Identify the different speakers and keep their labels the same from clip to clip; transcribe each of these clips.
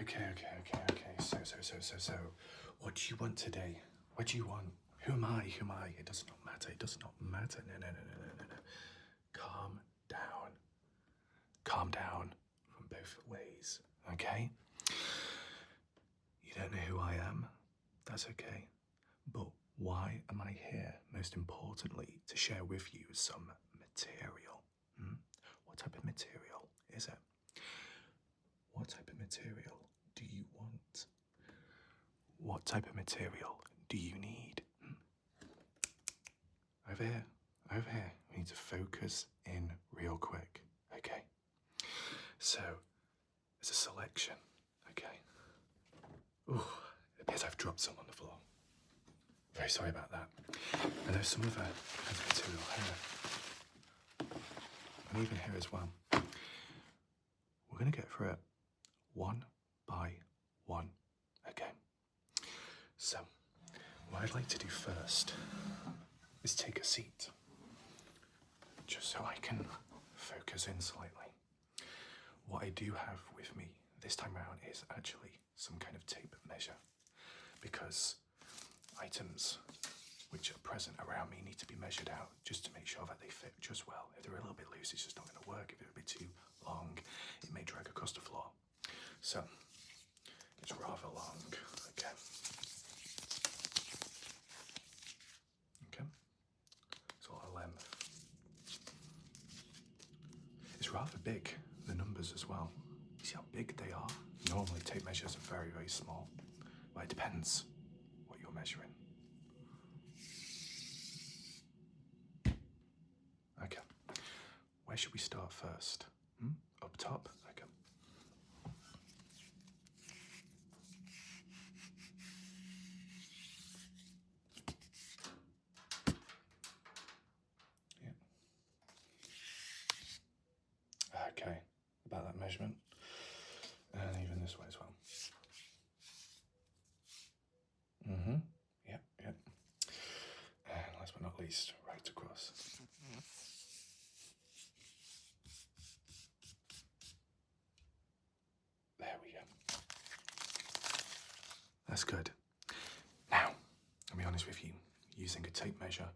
Speaker 1: Okay. So, what do you want today? What do you want? Who am I? It does not matter. No. Calm down. Calm down from both ways, okay? You don't know who I am? That's okay. But why am I here? Most importantly, to share with you some material. What type of material is it? What type of material do you want? What type of material do you need? Over here. We need to focus in real quick, okay? So, there's a selection, okay? Ooh, it appears I've dropped some on the floor. Very sorry about that. And there's some other kinds of material here. And even here as well. We're going to get through it one by one, okay? So, what I'd like to do first is take a seat, just so I can focus in slightly. What I do have with me this time around is actually some kind of tape measure, because items which are present around me need to be measured out just to make sure that they fit just well. If they're a little bit loose, it's just not going to work. If they're a bit too long, it may drag across the floor. So, it's rather long, okay? It's a lot of length. It's rather big, the numbers as well. You see how big they are? Normally tape measures are very, very small. But it depends what you're measuring. Okay. Where should we start first? Up top? Okay. Yeah. Okay. About that measurement. And even this way as well. Yep. And last but not least, right across. There we go. That's good. Now, I'll be honest with you, using a tape measure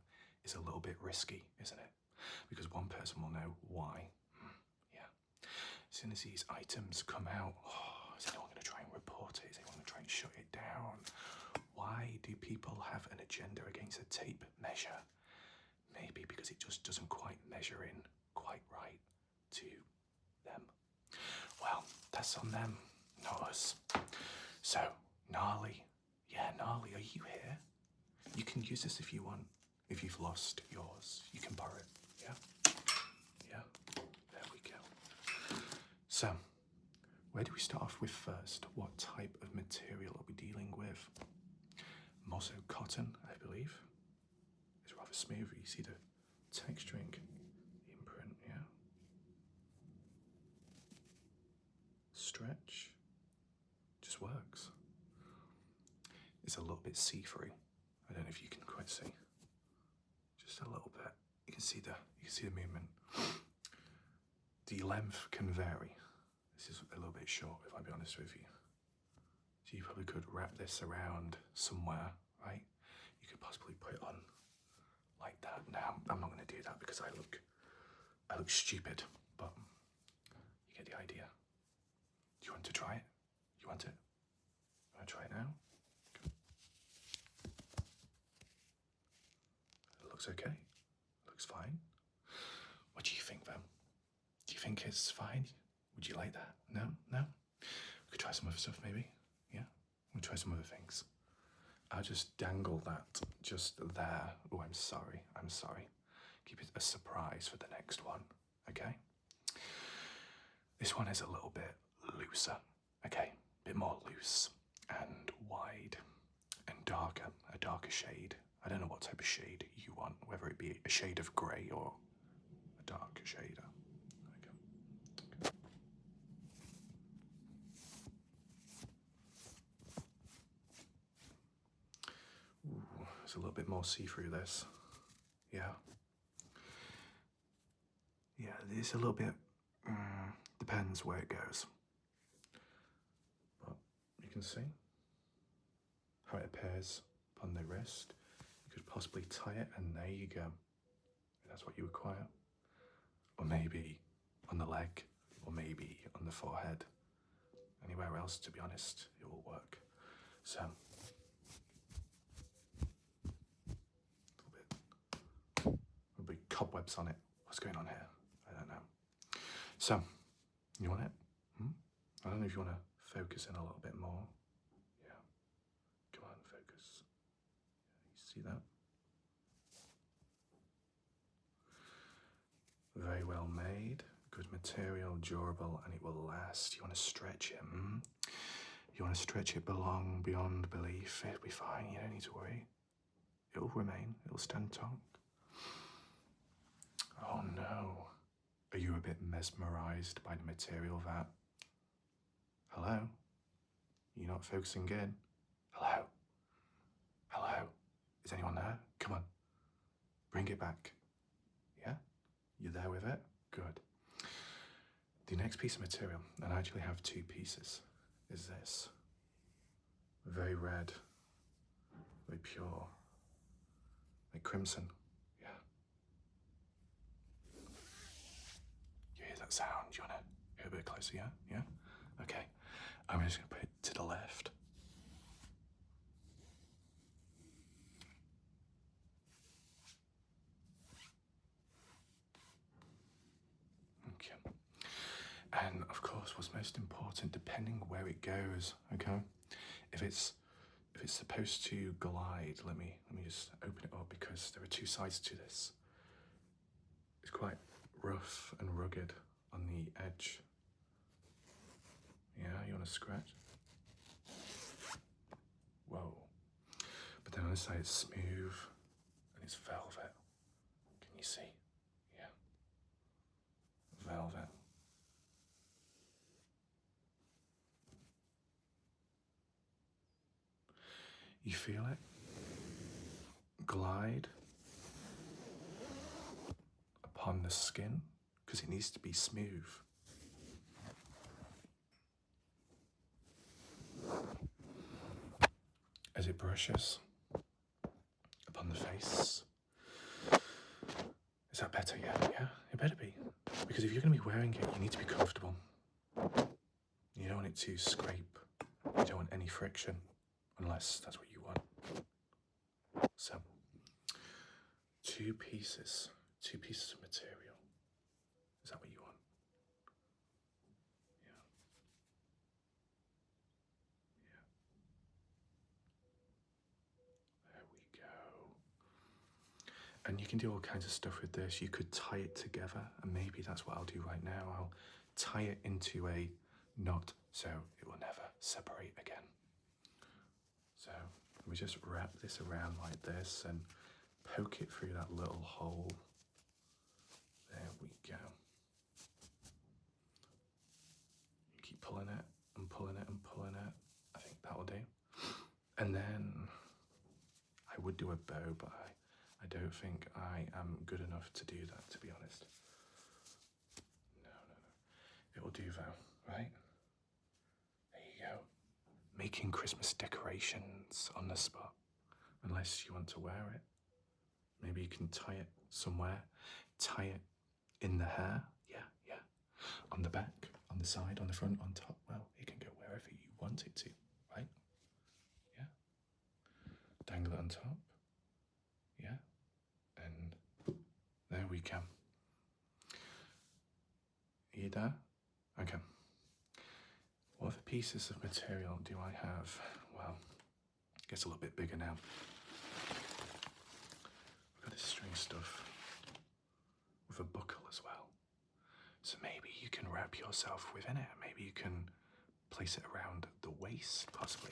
Speaker 1: is a little bit risky, isn't it? Because one person will know why. Yeah. As soon as these items come out, is anyone going to try and report it? Is anyone going to try and shut it down? Why do people have an agenda against a tape measure? Maybe because it just doesn't quite measure in quite right to them. Well, that's on them, not us. So, Gnarly. Yeah, Gnarly, are you here? You can use this if you want. If you've lost yours, you can borrow it. Yeah, there we go. So, where do we start off with first? What type of material are we dealing with? Mosso cotton, I believe. It's rather smooth. You see the texturing, the imprint, yeah. Stretch, just works. It's a little bit see-through. I don't know if you can quite see. Just a little bit. You can see the movement. The length can vary. This is a little bit short, if I'll be honest with you. So you probably could wrap this around somewhere, right? You could possibly put it on like that. Now, I'm not going to do that because I look stupid, but you get the idea. Do you want to try it? You want it? You want to try it now? It looks okay. It looks fine. What do you think, then? Do you think it's fine? Would you like that? No? We could try some other stuff, maybe. Yeah? We'll try some other things. I'll just dangle that just there. Oh, I'm sorry. Keep it a surprise for the next one, okay? This one is a little bit looser, okay? A bit more loose and wide and darker, a darker shade. I don't know what type of shade you want, whether it be a shade of grey or a dark shader. Okay. Ooh, it's a little bit more see-through, this. Yeah, it's a little bit, depends where it goes. But can see how it appears upon the wrist. You could possibly tie it, and there you go. That's what you require. Or maybe on the leg, or maybe on the forehead. Anywhere else, to be honest, it will work. So, a little bit cobwebs on it. What's going on here? I don't know. So, you want it? I don't know if you want to focus in a little bit more. Yeah. Come on, focus. You see that? Very well made, good material, durable, and it will last. You want to stretch it. You want to stretch it beyond belief. It'll be fine. You don't need to worry. It'll remain. It'll stand tall. Oh no. Are you a bit mesmerized by the material that? Hello? You're not focusing in? Hello? Hello? Is anyone there? Come on. Bring it back. Yeah? You there with it? Good. The next piece of material, and I actually have two pieces, is this. Very red, very pure, like crimson. Yeah. You hear that sound? Do you want to hear a bit closer? Yeah? Yeah? Okay. I'm just going to put it to the left. Okay. And of course, what's most important, depending where it goes, okay? If it's supposed to glide, let me just open it up because there are two sides to this. It's quite rough and rugged on the edge. Yeah, you want to scratch? Whoa. But then on the side it's smooth and it's velvet. Can you see? Yeah. Velvet. You feel it glide upon the skin because it needs to be smooth. As it brushes upon the face. Is that better? Yeah, yeah, it better be. Because if you're going to be wearing it, you need to be comfortable. You don't want it to scrape. You don't want any friction, unless that's what you want. So, two pieces of material. Is that what you want? Yeah. Yeah. There we go. And you can do all kinds of stuff with this. You could tie it together, and maybe that's what I'll do right now. I'll tie it into a knot so it will never separate again. So we just wrap this around like this and poke it through that little hole. There we go. You keep pulling it and pulling it and pulling it. I think that'll do. And then I would do a bow, but I don't think I am good enough to do that, to be honest. No. It will do though, right? There you go. Making Christmas decorations on the spot, unless you want to wear it. Maybe you can tie it somewhere, tie it in the hair, yeah, on the back, on the side, on the front, on top. Well, it can go wherever you want it to, right? Yeah. Dangle it on top, yeah, and there we go. Are you there? Okay. What other pieces of material do I have? Well, it gets a little bit bigger now. I've got this string stuff with a buckle as well. So maybe you can wrap yourself within it. Maybe you can place it around the waist, possibly.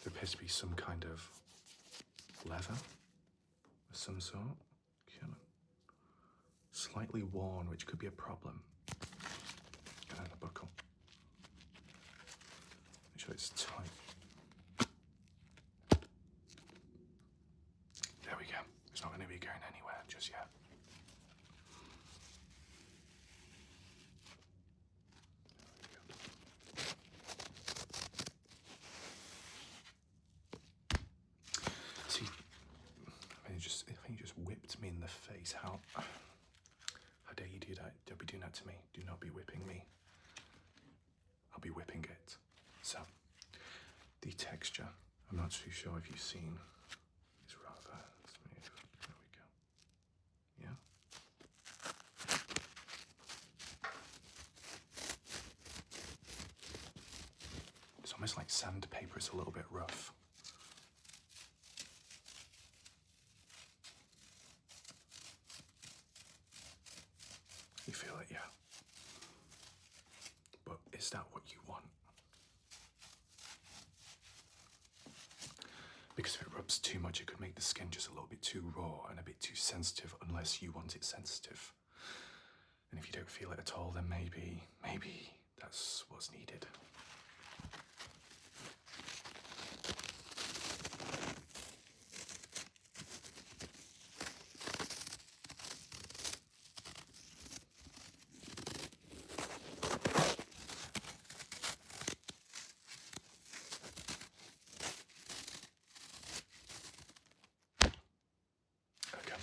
Speaker 1: There appears to be some kind of leather of some sort. Come on. Slightly worn, which could be a problem. And then the buckle. Make sure it's tight. There we go. It's not going to be going anywhere just yet. the texture. I'm not too sure if you've seen. It's rather smooth. There we go. Yeah. It's almost like sandpaper. It's a little bit rough. You feel it, yeah. But is that what you want? Because if it rubs too much, it could make the skin just a little bit too raw and a bit too sensitive, unless you want it sensitive. And if you don't feel it at all, then maybe that's what's needed. Okay,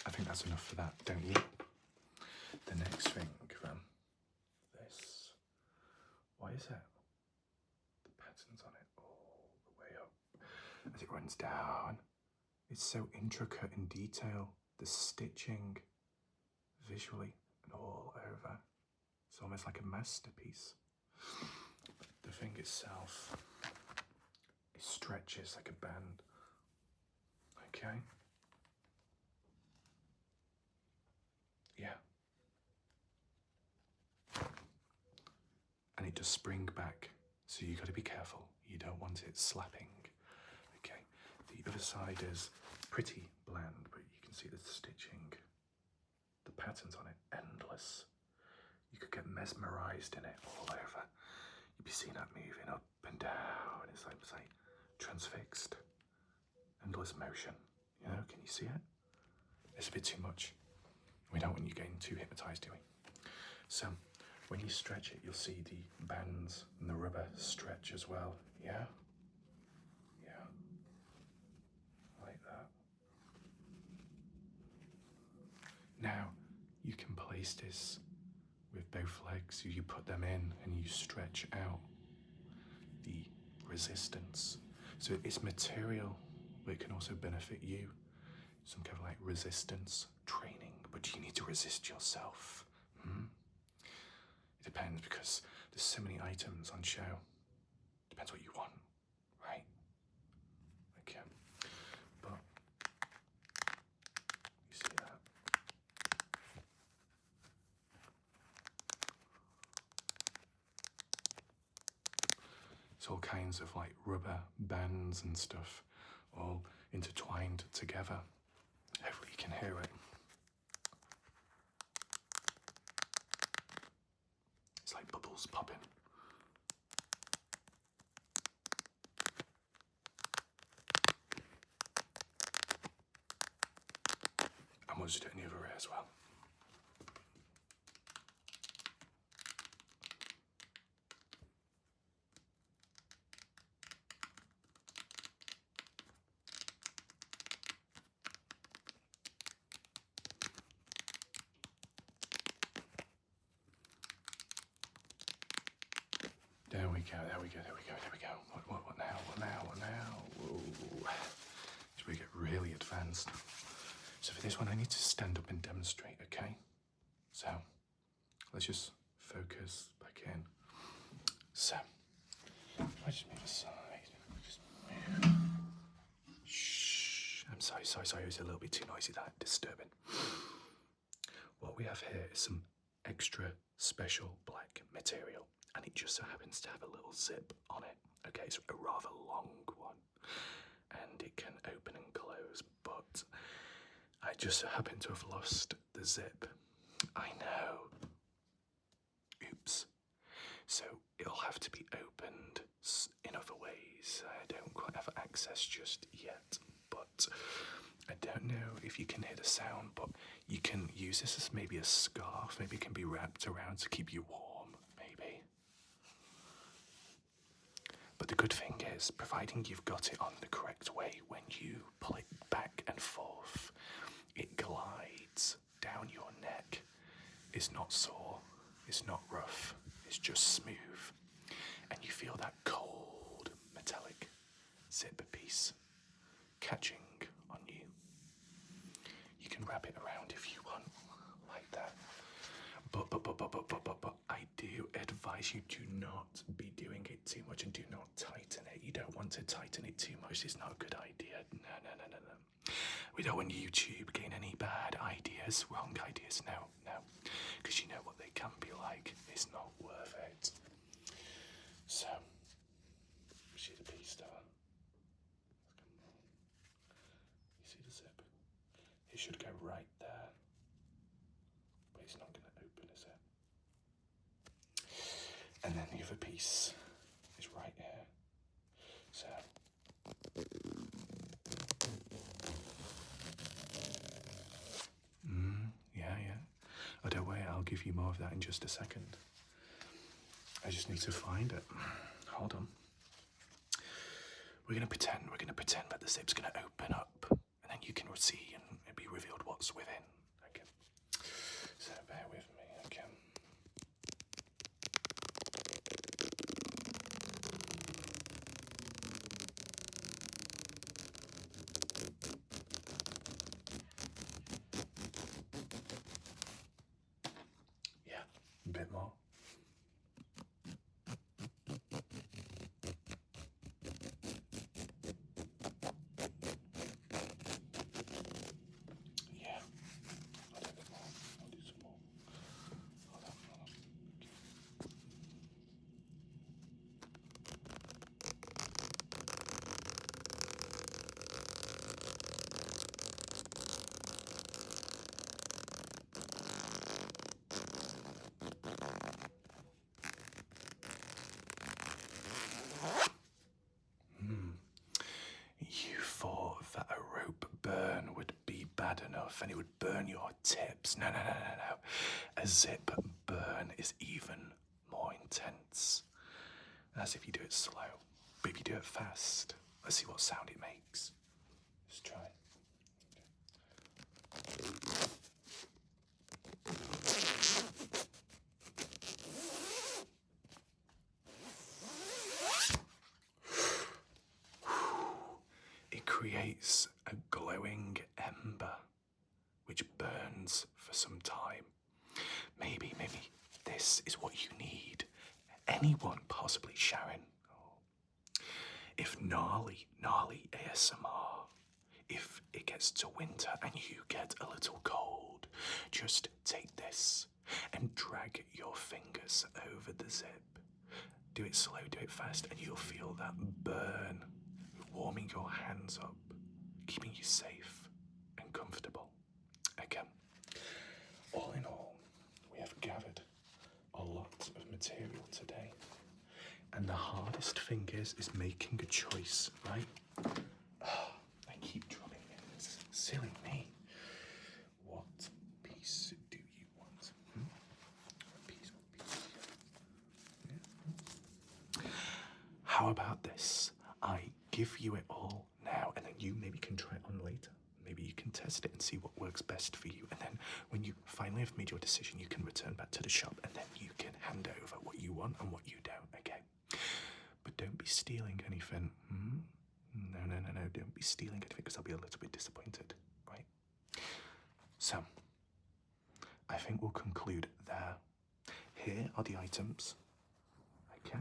Speaker 1: I think that's enough for that, don't you? The next thing, this, what is it? The patterns on it all the way up as it runs down. It's so intricate in detail, the stitching visually and all over. It's almost like a masterpiece. The thing itself, it stretches like a band. Okay? Yeah. And it does spring back, so you got to be careful. You don't want it slapping. Okay. The other side is pretty bland, but you can see the stitching, the patterns on it, endless. You could get mesmerized in it all over. You'd be seeing that moving up and down. It's like transfixed, endless motion. You know, can you see it? It's a bit too much. We don't want you getting too hypnotized, do we? So when you stretch it, you'll see the bands and the rubber stretch as well. Yeah? Yeah. Like that. Now, you can place this with both legs. You put them in and you stretch out the resistance. So it's material, but it can also benefit you. Some kind of like resistance training, but you need to resist yourself. It depends, because there's so many items on show. Depends what you want, right? Okay, but you see that? It's all kinds of like rubber bands and stuff, all intertwined together. Hopefully you can hear it. It's like bubbles popping. And we'll just do it in the other ear as well. There we go, there we go, there we go, there we go. What now, what now, what now? Whoa. So we get really advanced. So for this one, I need to stand up and demonstrate, okay? So, let's just focus back in. So, I just move aside. Just move. Shh. I'm sorry, it was a little bit too noisy, that disturbing. What we have here is some extra special black material, and it just so happens to have a little zip on it. Okay, it's a rather long one, and it can open and close, but I just happen to have lost the zip. I know. Oops. So it'll have to be opened in other ways. I don't quite have access just yet, but I don't know if you can hear the sound, but you can use this as maybe a scarf. Maybe it can be wrapped around to keep you warm, maybe. But the good thing is, providing you've got it on the correct way, when you pull it back and forth, it glides down your neck. It's not sore, it's not rough, it's just smooth. And you feel that cold zip piece catching on you. You can wrap it around if you want, like that. But I do advise you do not be doing it too much and do not tighten it. You don't want to tighten it too much. It's not a good idea. No. We don't want YouTube getting any bad ideas, wrong ideas. No. Because you know what they can be like. It's not worth it. So, see the piece there? You see the zip? It should go right there. But it's not going to open, is it? And then the other piece is right here. So, yeah. Oh, don't worry, I'll give you more of that in just a second. I just need to find it. Hold on. We're gonna pretend that the zip's gonna open up, and then you can see and it'll be revealed what's within. Okay. So bear with me, okay. Yeah, a bit more. Yeah, I'll do a bit more. I'll do some more. Hold on. You thought that a rope burn would be bad enough and it would burn your tips. No. A zip burn is even more intense. As if you do it slow. But if you do it fast, let's see what sound it makes. Let's try. It creates a glowing ember which burns for some time. Maybe this is what you need. Anyone, possibly Sharon. If gnarly ASMR. If it gets to winter and you get a little cold, just take this and drag your fingers over the zip. Do it slow, do it fast, and you'll feel that burn, warming your hands up, keeping you safe and comfortable. Again, all in all, we have gathered a lot of material today. And the hardest thing is making a choice, right? I keep dropping it. It's silly me. What piece do you want? What piece? Yeah. How about this? I give you it all now, and then you maybe can try it on later. Maybe you can test it and see what works best for you. And then when you finally have made your decision, you can return back to the shop, and then you can hand over what you want and what you don't, okay? But don't be stealing anything. No, don't be stealing anything because I'll be a little bit disappointed, right? So, I think we'll conclude there. Here are the items, okay?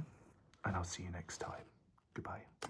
Speaker 1: And I'll see you next time. Goodbye.